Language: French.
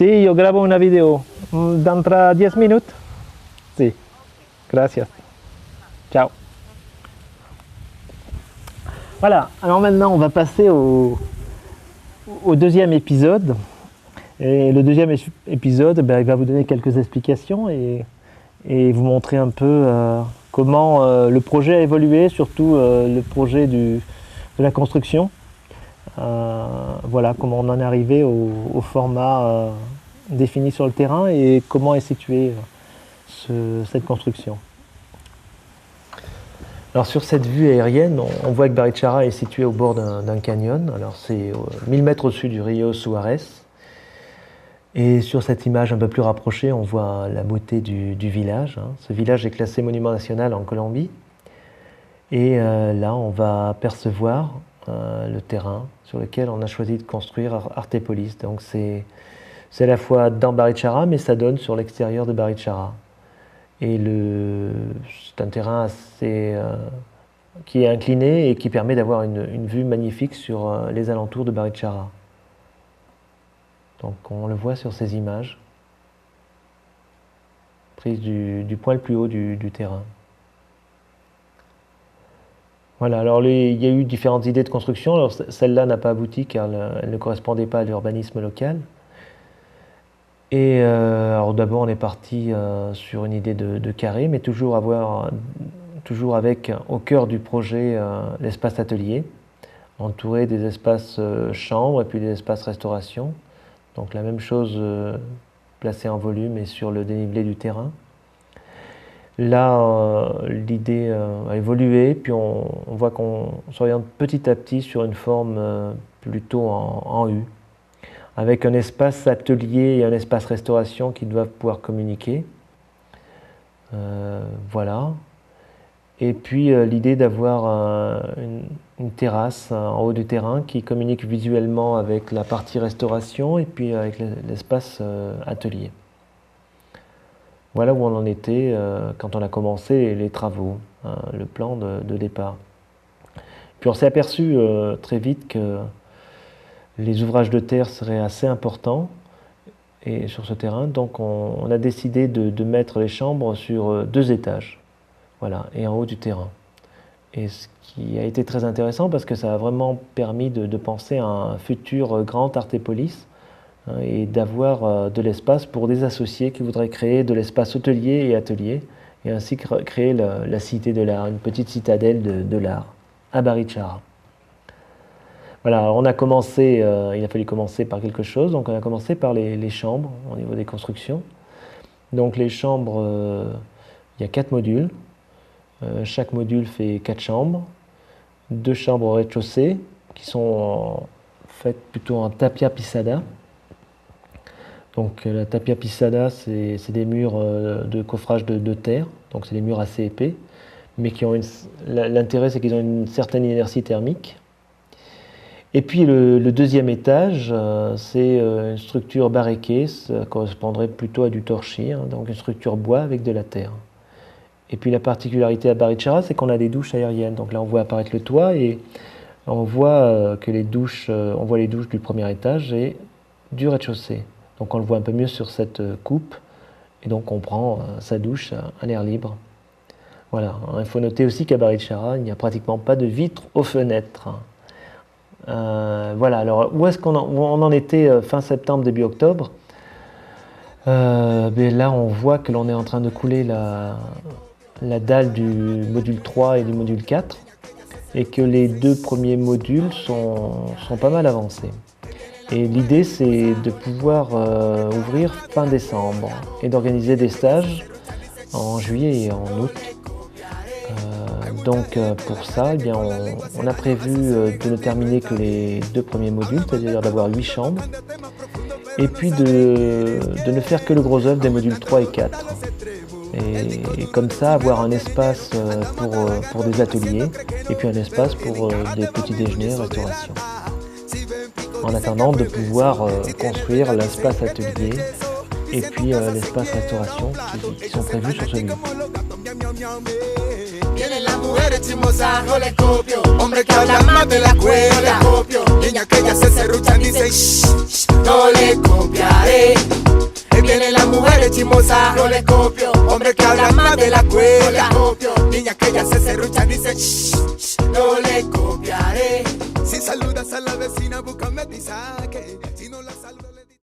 Sí, yo grabo una vidéo. Dentro 10 minutes? Sí. Gracias. Ciao. Voilà, alors maintenant on va passer au deuxième épisode. Et le deuxième épisode, il va vous donner quelques explications et vous montrer un peu comment le projet a évolué, surtout le projet de la construction. Voilà, comment on en est arrivé au format défini sur le terrain et comment est située cette construction. Alors sur cette vue aérienne, on voit que Barichara est situé au bord d'un canyon. Alors c'est 1000 mètres au-dessus du Rio Suarez. Et sur cette image un peu plus rapprochée, on voit la beauté du village. Ce village est classé monument national en Colombie. Et là, on va apercevoir le terrain sur lequel on a choisi de construire Artépolis. Donc c'est à la fois dans Barichara, mais ça donne sur l'extérieur de Barichara. Et c'est un terrain assez, qui est incliné et qui permet d'avoir une vue magnifique sur les alentours de Barichara. Donc on le voit sur ces images, prises du point le plus haut du terrain. Voilà, alors il y a eu différentes idées de construction. Alors celle-là n'a pas abouti car elle ne correspondait pas à l'urbanisme local. Et alors d'abord on est parti sur une idée de carré, mais toujours avec au cœur du projet l'espace atelier, entouré des espaces chambres et puis des espaces restauration. Donc la même chose placée en volume et sur le dénivelé du terrain. Là, l'idée a évolué, puis on voit qu'on s'oriente petit à petit sur une forme plutôt en U, avec un espace atelier et un espace restauration qui doivent pouvoir communiquer. Voilà. Et puis l'idée d'avoir une terrasse en haut du terrain qui communique visuellement avec la partie restauration et puis avec l'espace atelier. Voilà où on en était quand on a commencé les travaux, le plan de départ. Puis on s'est aperçu très vite que les ouvrages de terre seraient assez importants sur ce terrain, donc on a décidé de mettre les chambres sur 2 étages. Voilà, et en haut du terrain. Et ce qui a été très intéressant parce que ça a vraiment permis de penser à un futur grand Artépolis et d'avoir de l'espace pour des associés qui voudraient créer de l'espace hôtelier et atelier et ainsi créer la cité de l'art, une petite citadelle de l'art à Barichara. Voilà, on a commencé, il a fallu commencer par quelque chose, donc on a commencé par les chambres au niveau des constructions. Donc les chambres, il y a 4 modules. Chaque module fait 4 chambres, 2 chambres au rez-de-chaussée qui sont faites plutôt en tapia pisada. Donc la tapia pisada, c'est des murs de coffrage de terre, donc c'est des murs assez épais, mais qui ont l'intérêt c'est qu'ils ont une certaine inertie thermique. Et puis le deuxième étage, c'est une structure barriquée, ça correspondrait plutôt à du torchis, donc une structure bois avec de la terre. Et puis la particularité à Barichara, c'est qu'on a des douches aériennes. Donc là, on voit apparaître le toit et on voit que les douches du premier étage et du rez-de-chaussée. Donc on le voit un peu mieux sur cette coupe. Et donc on prend sa douche à l'air libre. Voilà. Il faut noter aussi qu'à Barichara, il n'y a pratiquement pas de vitres aux fenêtres. Voilà. Alors où est-ce qu'on en était fin septembre, début octobre? Là, on voit que l'on est en train de couler la dalle du module 3 et du module 4 et que les 2 premiers modules sont pas mal avancés. Et l'idée c'est de pouvoir ouvrir fin décembre et d'organiser des stages en juillet et en août. Donc pour ça, eh bien, on a prévu de ne terminer que les 2 premiers modules, c'est-à-dire d'avoir 8 chambres et puis de ne faire que le gros œuvre des modules 3 et 4. Et comme ça avoir un espace pour des ateliers et puis un espace pour des petits déjeuners, restauration. En attendant de pouvoir construire l'espace atelier et puis l'espace restauration qui sont prévus sur ce lieu. Vienen las mujeres chismosas, no les copio. Hombres que hablan más de la escuela, copio. Niñas que ya se serruchan, dicen shh, shh, no les copiaré. chimosa, no le copio. Hombre que habla más de la escuela, no le copio. Niñas que ya se serruchan y dicen shh, shh, no le copiaré. Si saludas a la vecina, búscame tisaque.